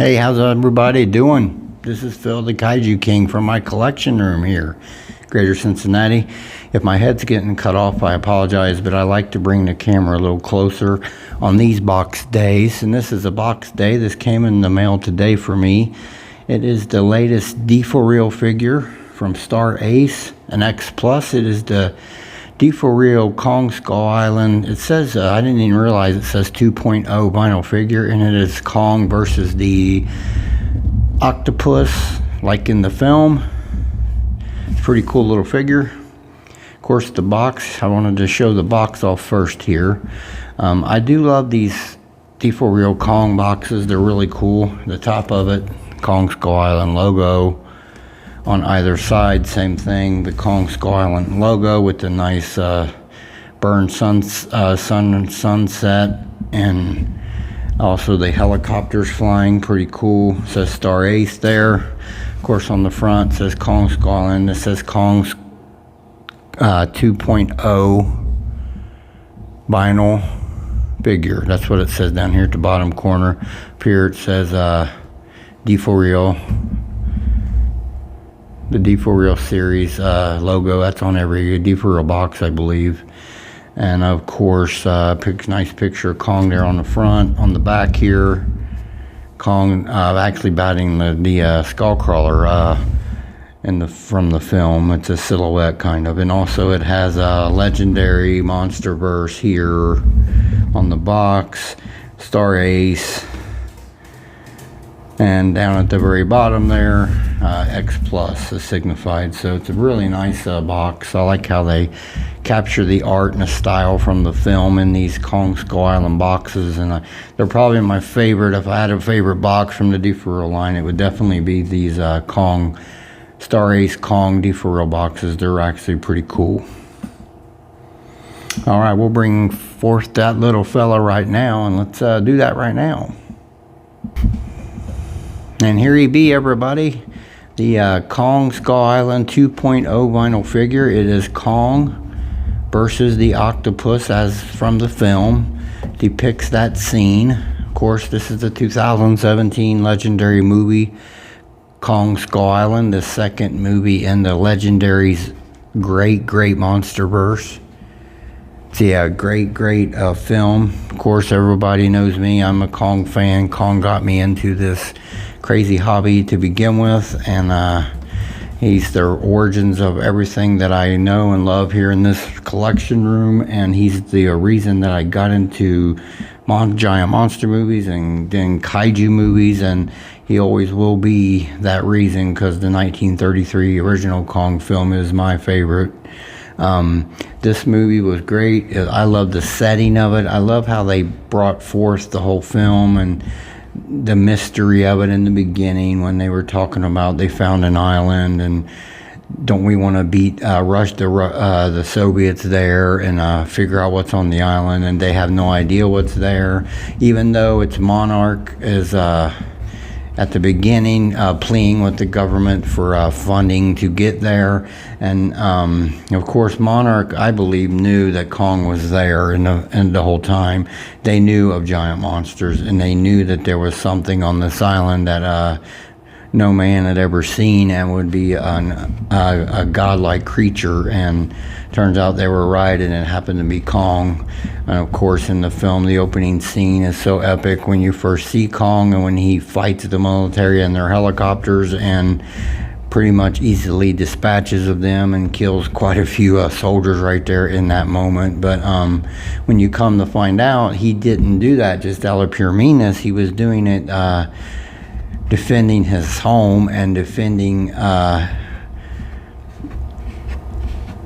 Hey, how's everybody doing? This is Phil the Kaiju King from my collection room here, Greater Cincinnati. If my head's getting cut off, I apologize, but I like to bring the camera a little closer on these box days. And this is a box day. This came in the mail today for me. It is the latest D4Real figure from Star Ace, an X Plus. It is the D4Real Kong Skull Island. It says, I didn't even realize it says 2.0 vinyl figure, and it is Kong versus the octopus, like in the film. It's a pretty cool little figure. Of course, the box, I wanted to show the box off first here. I do love these D4Real Kong boxes. They're really cool. The top of it, Kong Skull Island logo. On either side, same thing, the Kong Skull Island logo with the nice burned sunset, and also the helicopters flying, pretty cool. It says Star Ace there. Of course, on the front it says Kong Skull Island. It says Kong's 2.0 vinyl figure. That's what it says down here at the bottom corner. Up here it says D4Real. The D4Real series logo, that's on every D4Real box, I believe. And of course, nice picture of Kong there on the front. On the back here, Kong actually batting the skull crawler from the film. It's a silhouette kind of. And also it has a legendary MonsterVerse here on the box, Star Ace. And down at the very bottom there, X Plus is signified. So it's a really nice box. I like how they capture the art and the style from the film in these Kong Skull Island boxes. And they're probably my favorite. If I had a favorite box from the D4Real line, it would definitely be these Star Ace Kong D4Real boxes. They're actually pretty cool. All right, we'll bring forth that little fella right now, and let's do that right now. And here he be, everybody, the Kong Skull Island 2.0 vinyl figure. It is Kong versus the octopus, as from the film. Depicts that scene. Of course, this is the 2017 legendary movie Kong Skull Island, the second movie in the legendary's great MonsterVerse. It's a great film. Of course, everybody knows me. I'm a Kong fan. Kong got me into this crazy hobby to begin with, and he's the origins of everything that I know and love here in this collection room, and he's the reason that I got into giant monster movies and then kaiju movies, and he always will be that reason, because the 1933 original Kong film is my favorite. This movie was great. I love the setting of it. I love how they brought forth the whole film and the mystery of it in the beginning, when they were talking about they found an island and don't we want to beat the Soviets there and figure out what's on the island, and they have no idea what's there, even though its monarch is at the beginning pleading with the government for funding to get there. And of course, Monarch, I believe, knew that Kong was there in the whole time. They knew of giant monsters, and they knew that there was something on this island that no man had ever seen, and would be a godlike creature. And turns out they were right, and it happened to be Kong. And of course, in the film, the opening scene is so epic when you first see Kong, and when he fights the military and their helicopters, and pretty much easily dispatches of them and kills quite a few soldiers right there in that moment. But when you come to find out, he didn't do that just out of pure meanness. He was doing it defending his home and defending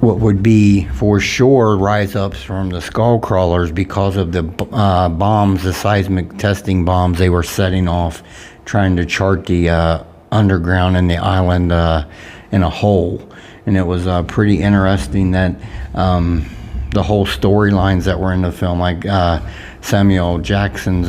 what would be for sure rise-ups from the skull crawlers, because of the bombs, the seismic testing bombs they were setting off, trying to chart the underground in the island in a hole. And it was pretty interesting that the whole storylines that were in the film, like Samuel Jackson's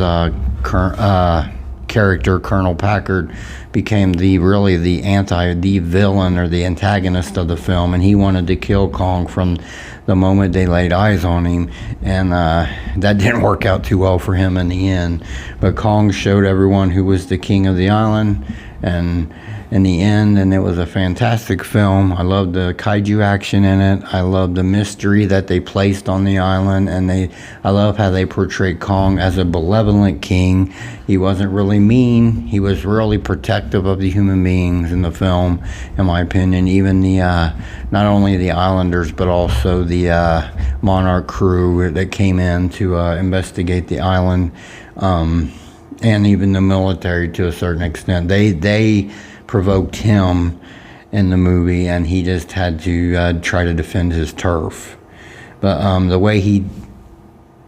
character, Colonel Packard, became the villain or the antagonist of the film, and he wanted to kill Kong from the moment they laid eyes on him, and that didn't work out too well for him in the end. But Kong showed everyone who was the king of the island, and in the end, and it was a fantastic film. I loved the kaiju action in it. I loved the mystery that they placed on the island, and I love how they portrayed Kong as a benevolent king. He wasn't really mean. He was really protective of the human beings in the film, in my opinion. Even the not only the islanders, but also the Monarch crew that came in to investigate the island, and even the military to a certain extent. They provoked him in the movie, and he just had to try to defend his turf. But the way he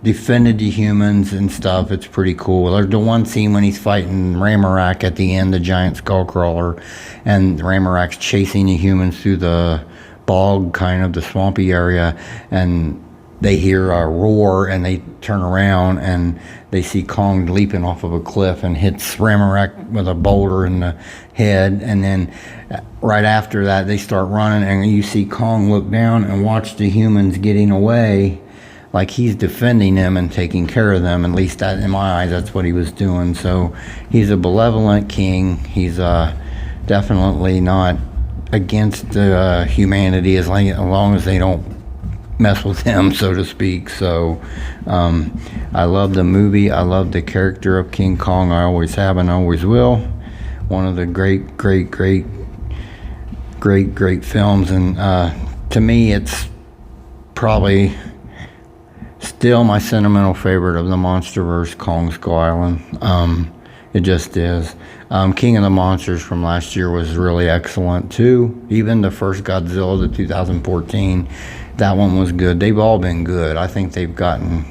defended the humans and stuff, it's pretty cool. There's the one scene when he's fighting Ramarak at the end, the giant skull crawler, and Ramarak's chasing the humans through the bog, kind of the swampy area, and they hear a roar, and they turn around, and they see Kong leaping off of a cliff and hits Ramarak with a boulder in the head. And then right after that, they start running, and you see Kong look down and watch the humans getting away, like he's defending them and taking care of them. At least that, in my eyes, that's what he was doing. So he's a benevolent king. He's definitely not against humanity as long as they don't mess with him, so to speak. So I love the movie. I love the character of King Kong. I always have and always will. One of the great films, and to me it's probably still my sentimental favorite of the MonsterVerse, Kong Skull Island. It just is. King of the Monsters from last year was really excellent too. Even the first Godzilla, the 2014, that one was good. They've all been good. I think they've gotten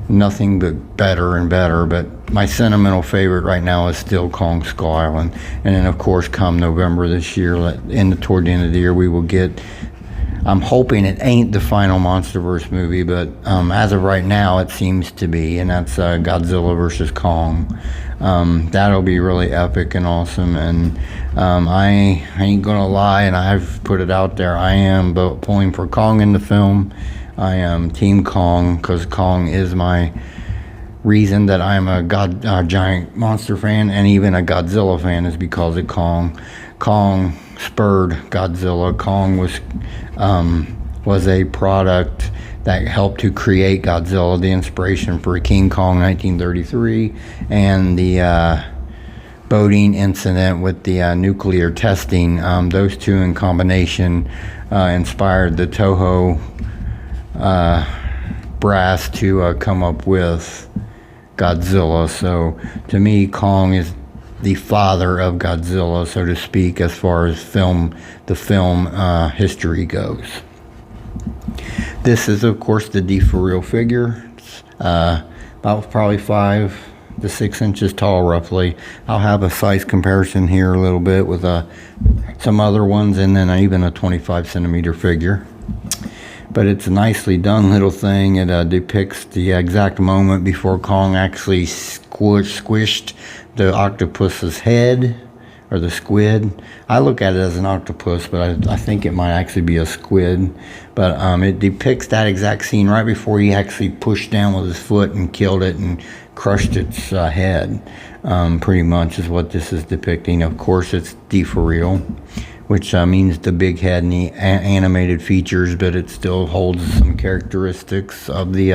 nothing but better and better. But my sentimental favorite right now is still Kong Skull Island. And then, of course, come November this year, toward the end of the year, we will get. I'm hoping it ain't the final MonsterVerse movie, but as of right now, it seems to be, and that's Godzilla versus Kong. That'll be really epic and awesome, and I ain't gonna lie, and I've put it out there, I am pulling for Kong in the film. I am Team Kong, because Kong is my reason that I'm a giant monster fan, and even a Godzilla fan, is because of Kong. Kong spurred Godzilla. Kong was a product that helped to create Godzilla, the inspiration for King Kong 1933, and the boating incident with the nuclear testing. Those two in combination inspired the Toho brass to come up with Godzilla. So to me, Kong is the father of Godzilla, so to speak, as far as the film history goes. This is, of course, the D4Real figure. It's about probably 5 to 6 inches tall, roughly. I'll have a size comparison here a little bit with some other ones, and then even a 25 centimeter figure. But it's a nicely done little thing. It depicts the exact moment before Kong actually squished the octopus's head, or the squid. I look at it as an octopus, but I think it might actually be a squid. But it depicts that exact scene right before he actually pushed down with his foot and killed it and crushed its head. Pretty much is what this is depicting. Of course, it's D4Real, which means the big head and the animated features, but it still holds some characteristics of the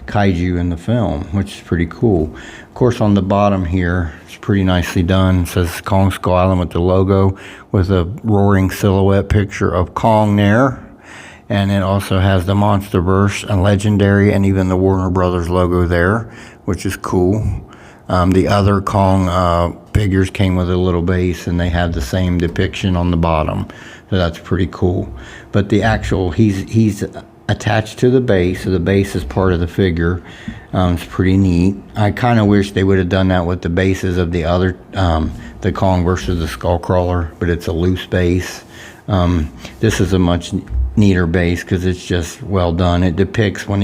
kaiju in the film, which is pretty cool. Of course, on the bottom here, it's pretty nicely done. It says Kong Skull Island with the logo, with a roaring silhouette picture of Kong there. And it also has the MonsterVerse and Legendary, and even the Warner Brothers logo there, which is cool. The other Kong figures came with a little base, and they have the same depiction on the bottom, so that's pretty cool. But the actual, he's attached to the base, so the base is part of the figure. It's pretty neat. I kind of wish they would have done that with the bases of the other, the Kong versus the Skullcrawler, but it's a loose base. This is a much neater base because it's just well done. It depicts when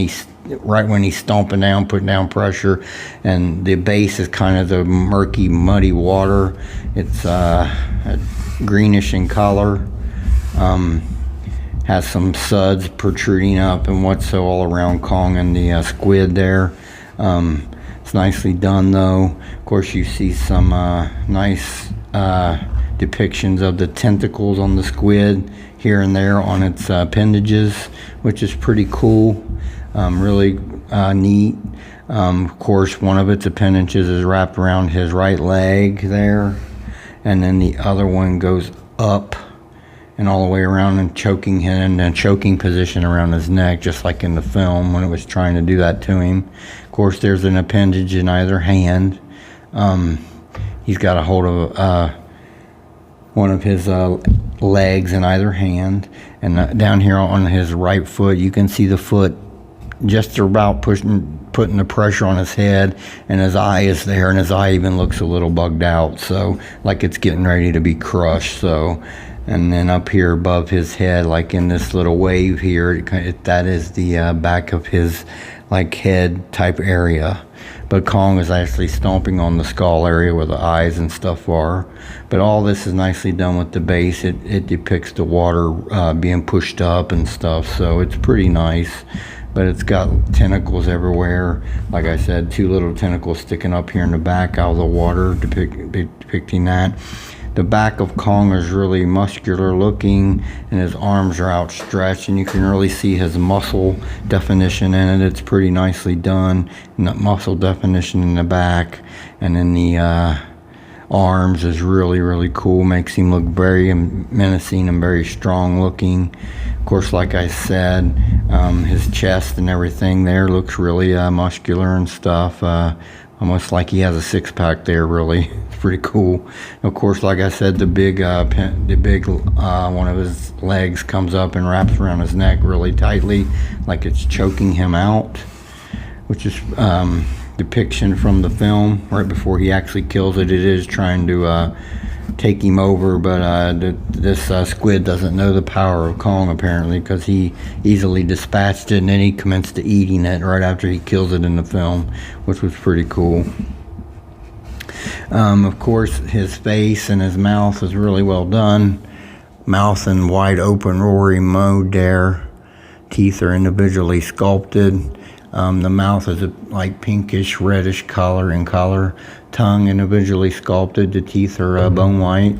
right when he's stomping down, putting down pressure, and the base is kind of the murky, muddy water. It's greenish in color. Has some suds protruding up and what's so all around Kong and the squid there. It's nicely done though. Of course, you see some nice depictions of the tentacles on the squid here and there on its appendages, which is pretty cool. Really neat. Of course, one of its appendages is wrapped around his right leg there, and then the other one goes up and all the way around and choking him in a choking position around his neck, just like in the film when it was trying to do that to him. Of course, there's an appendage in either hand. He's got a hold of one of his legs in either hand, and down here on his right foot, you can see the foot just about putting the pressure on his head, and his eye is there, and his eye even looks a little bugged out, so like it's getting ready to be crushed. So, and then up here above his head, like in this little wave here, that is the back of his like head type area. But Kong is actually stomping on the skull area where the eyes and stuff are. But all this is nicely done with the base. It depicts the water being pushed up and stuff, so it's pretty nice. But it's got tentacles everywhere. Like I said, 2 little tentacles sticking up here in the back out of the water, depicting that. The back of Kong is really muscular looking, and his arms are outstretched, and you can really see his muscle definition in it. It's pretty nicely done, and that muscle definition in the back, and then the arms is really, really cool. Makes him look very menacing and very strong looking. Of course, like I said, his chest and everything there looks really muscular and stuff. Almost like he has a six-pack there, really. It's pretty cool. Of course, like I said, the big one of his legs comes up and wraps around his neck really tightly, like it's choking him out, which is depiction from the film right before he actually kills it. It is trying to take him over, but this squid doesn't know the power of Kong apparently, because he easily dispatched it, and then he commenced to eating it right after he kills it in the film, which was pretty cool. Of course, his face and his mouth is really well done. Mouth in wide open roaring mode there. Teeth are individually sculpted. The mouth is a like pinkish reddish color in color. Tongue individually sculpted. The teeth are bone white.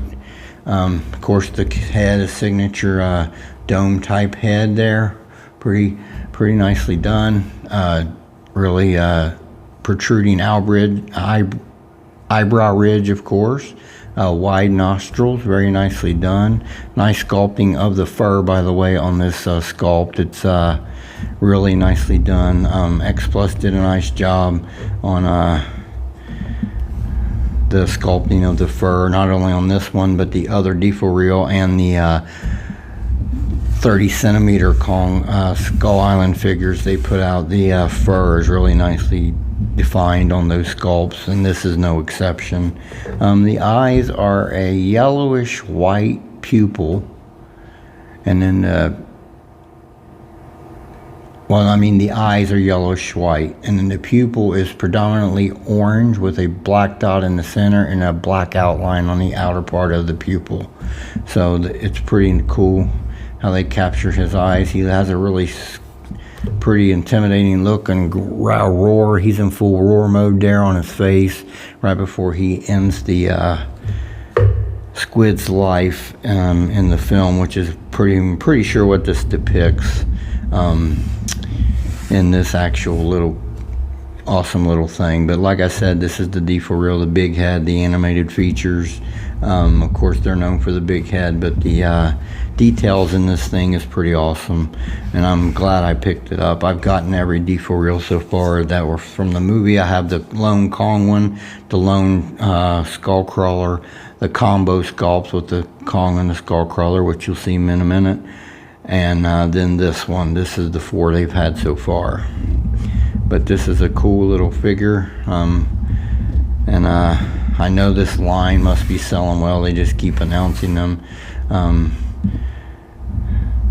Of course, the head is signature dome type head there. Pretty nicely done. Really protruding eyebrow ridge, of course. Wide nostrils, very nicely done. Nice sculpting of the fur, by the way, on this sculpt. It's really nicely done. X Plus did a nice job on the sculpting of the fur, not only on this one, but the other D4Real and the 30 centimeter Kong Skull Island figures they put out. The fur is really nicely defined on those sculpts, and this is no exception. The eyes are a yellowish white pupil, and then the eyes are yellowish white, and then the pupil is predominantly orange with a black dot in the center and a black outline on the outer part of the pupil. So it's pretty cool how they capture his eyes. He has a really pretty intimidating look and roar. He's in full roar mode there on his face right before he ends the squid's life in the film, which is pretty sure what this depicts in this actual awesome little thing. But like I said, this is the D4Real, the big head, the animated features. Of course, they're known for the big head, but the details in this thing is pretty awesome, and I'm glad I picked it up. I've gotten every D4Real so far that were from the movie. I have the lone Kong one, the lone Skullcrawler, the combo sculpts with the Kong and the Skullcrawler, which you'll see in a minute, and then this one. This is the 4 they've had so far. But this is a cool little figure, and I know this line must be selling well. They just keep announcing them.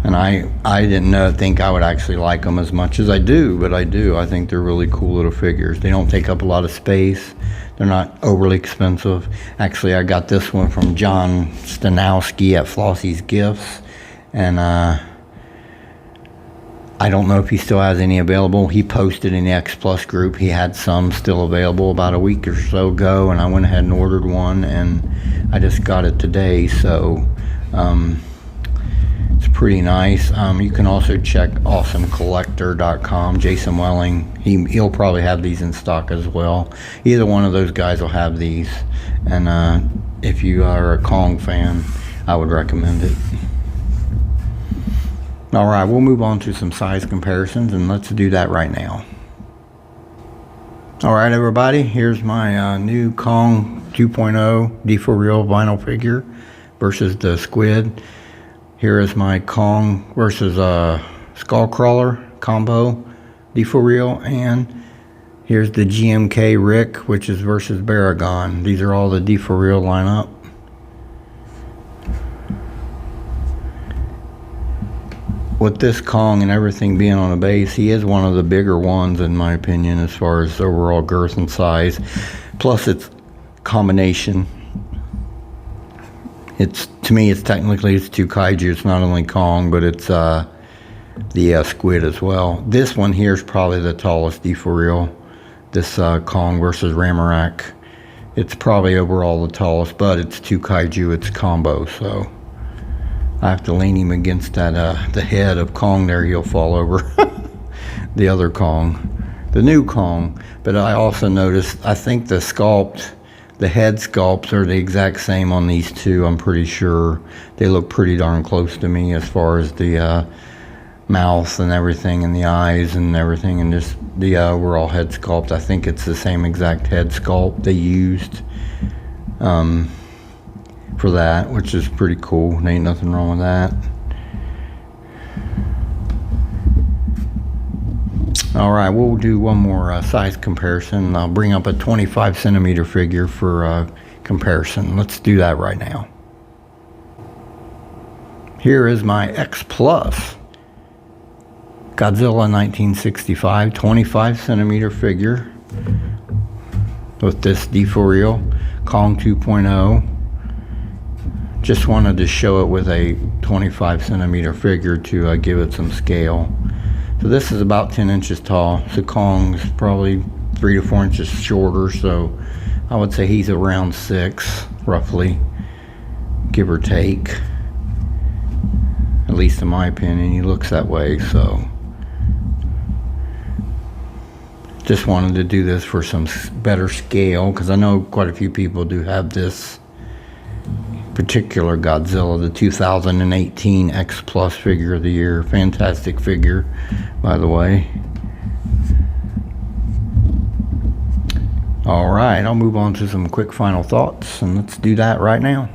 And I didn't think I would actually like them as much as I do, but I do. I think they're really cool little figures. They don't take up a lot of space. They're not overly expensive. Actually, I got this one from John Stanowski at Flossie's Gifts, and I don't know if he still has any available. He posted in the X Plus group he had some still available about a week or so ago, and I went ahead and ordered one, and I just got it today. So it's pretty nice. You can also check awesomecollector.com. Jason Welling, he'll probably have these in stock as well. Either one of those guys will have these, and if you are a Kong fan, I would recommend it. All right, we'll move on to some size comparisons, and let's do that right now. All right, everybody, here's my new Kong 2.0 D4Real vinyl figure versus the Squid. Here is my Kong versus Skullcrawler combo D4Real, and here's the GMK Rick, which is versus Baragon. These are all the D4Real lineup. With this Kong and everything being on a base, he is one of the bigger ones in my opinion as far as overall girth and size. Plus it's combination. To me it's technically two kaiju. It's not only Kong, but it's the Squid as well. This one here is probably the tallest D4Real. This Kong versus Ramarak. It's probably overall the tallest, but it's two kaiju, it's combo, so I have to lean him against that the head of Kong there. He'll fall over. The other Kong, the new Kong. But I also noticed, I think the head sculpts are the exact same on these two. I'm pretty sure they look pretty darn close to me as far as the mouth and everything, and the eyes and everything, and just the overall head sculpt. I think it's the same exact head sculpt they used for that, which is pretty cool. There ain't nothing wrong with that. All right, we'll do one more size comparison. I'll bring up a 25 centimeter figure for comparison. Let's do that right now. Here is my X Plus Godzilla 1965 25 centimeter figure with this D4Real Kong 2.0. Just wanted to show it with a 25 centimeter figure to give it some scale. So this is about 10 inches tall. So Kong's probably 3 to 4 inches shorter. So I would say he's around 6, roughly, give or take. At least in my opinion, he looks that way. So just wanted to do this for some better scale, because I know quite a few people do have this particular Godzilla, the 2018 X Plus figure of the year. Fantastic figure, by the way. All right, I'll move on to some quick final thoughts, and let's do that right now.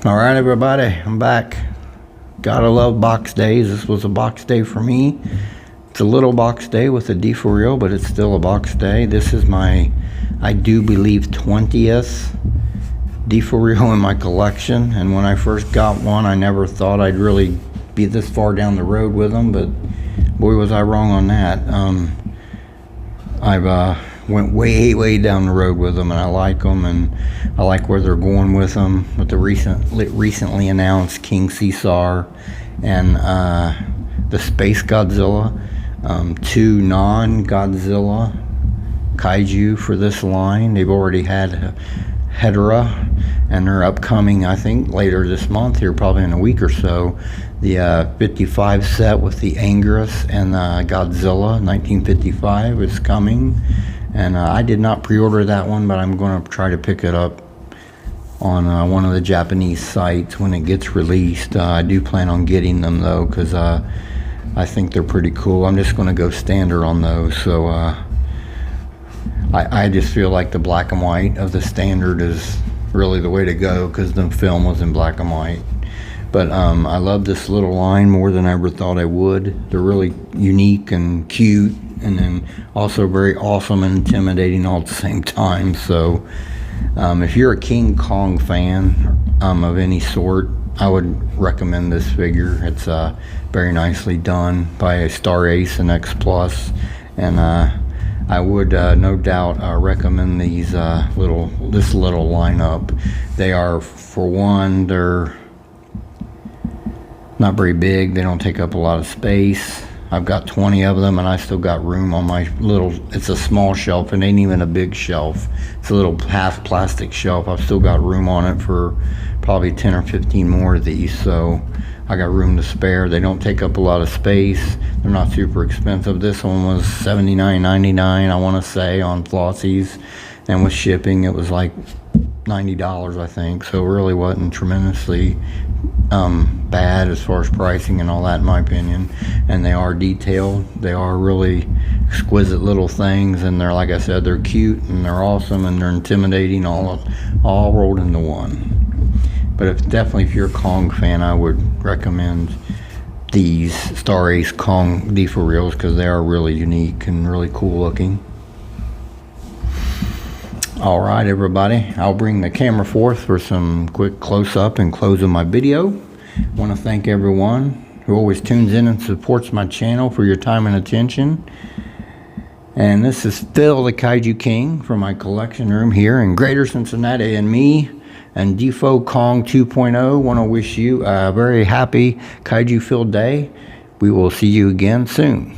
All right, everybody, I'm back. Gotta love box days. This was a box day for me. It's a little box day with a D4Real, but it's still a box day. This is my, I do believe, 20th D4Real in my collection, and when I first got one, I never thought I'd really be this far down the road with them, but boy was I wrong on that. I've went way down the road with them, and I like them, and I like where they're going with them, with the recently announced King Caesar and the Space Godzilla, 2 non-Godzilla kaiju for this line. They've already had Hedorah, and they're upcoming, I think, later this month here, probably in a week or so, the 55 set with the Anguirus and Godzilla 1955 is coming, and I did not pre-order that one, but I'm going to try to pick it up on one of the Japanese sites when it gets released. I do plan on getting them though, because I think they're pretty cool. I'm just going to go standard on those, so I just feel like the black and white of the standard is really the way to go, because the film was in black and white. But I love this little line more than I ever thought I would. They're really unique and cute, and then also very awesome and intimidating all at the same time. So if you're a King Kong fan of any sort, I would recommend this figure. It's very nicely done by Star Ace and X Plus, and I would no doubt recommend these this little lineup. They are, for one, they're not very big. They don't take up a lot of space. I've got 20 of them, and I still got room on my little, it's a small shelf. It ain't even a big shelf. It's a little half plastic shelf. I've still got room on it for probably 10 or 15 more of these, so I got room to spare. They don't take up a lot of space. They're not super expensive. This one was $79.99, I want to say, on Flossie's, and with shipping it was like $90, I think. So it really wasn't tremendously bad as far as pricing and all that, in my opinion. And they are detailed. They are really exquisite little things, and they're, like I said, they're cute and they're awesome and they're intimidating, all rolled into one. But definitely if you're a Kong fan, I would recommend these Star Ace Kong D4Reals, because they are really unique and really cool looking. All right, everybody, I'll bring the camera forth for some quick close-up and close of my video. I want to thank everyone who always tunes in and supports my channel for your time and attention. And this is Phil, the Kaiju King, from my collection room here in Greater Cincinnati, and me and Defo Kong 2.0 want to wish you a very happy kaiju-filled day. We will see you again soon.